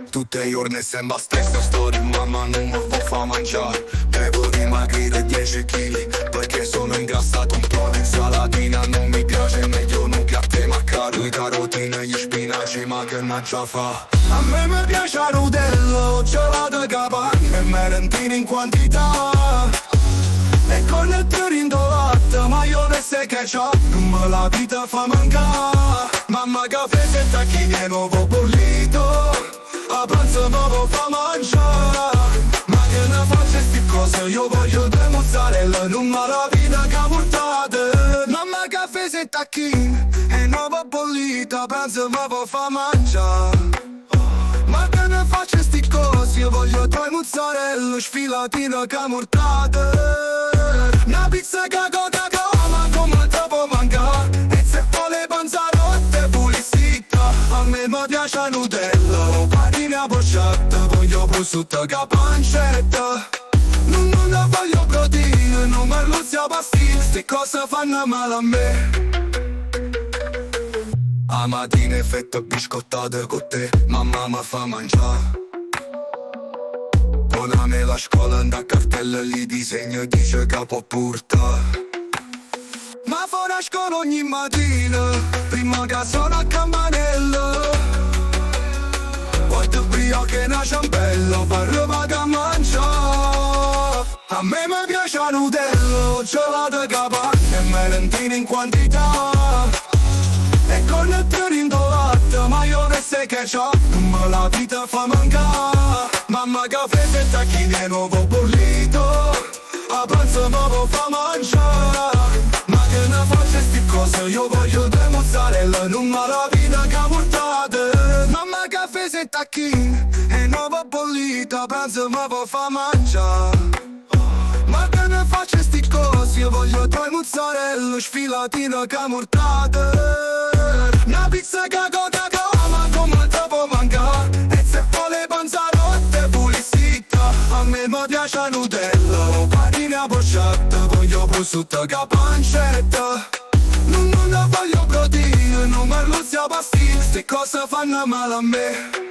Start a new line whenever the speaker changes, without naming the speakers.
Tutte le giorni sembra stessa storia, mamma non mi fa mangiare. Devo dimagrire 10 kg perché sono ingrassato un po' di insalatina. Non mi piace, meglio non piatte ma caro. Le carotine, gli spinaci, ma che mangia fa? A me mi piace il rudello, gelato capanna e merendine in quantità. E connettori in latte, maionese e ketchup, ma la vita fa mancare. Mamma caffè e tacchini e nuovo bollito, a pranzo nuovo fa mangiare. Ma che ne faccio sti cose, io voglio due mozzarella, non me la vita che portate. Mamma caffè e tacchini e nuovo bollito, a pranzo nuovo fa mangiare. Ma che ne faccio sti cose, io voglio due mozzarella, sfilatina che portate. Una pizza che coda coma come te può mancare. E se vuole panzarotte pulizita, a me mi piace Nutella, farina bocciata, voglio prosciutto che pancetta. Non voglio proteine, non merluzia pastiglie, ste cose fanno male a me. A mattina fette biscottate con te, mamma mi fa mangiare. Buona me la scuola, da cartella li disegno e dice che può portare. Ma fuori a scuola ogni mattina, prima che sono a campanella. Guarda prima che una ciambella, parla che mangia. A me mi piace il Nutella, gelato capanna e merendine in quantità. E connettori in latte, maionese e ketchup, ma la vita fa mancare. Mamma caffè e tacchini e nuovo bollito, a pranzo nuovo fa mangiare. Ma che ne faccio sti cose, io voglio due mozzarella, non me la vita che portate. Mamma caffè e tacchini e nuovo bollito, a pranzo nuovo fa mangiare. Ma che ne faccio sti cose, io voglio due mozzarella, sfilatina che portate. Una pizza che coda coma come te può mancare. E se vuole panzarotte pulizita, a me mi piace Nutella, farina bocciata, voglio prosciutto che pancetta. Non voglio proteine, non merluzia pastiglie, ste cose fanno male a me.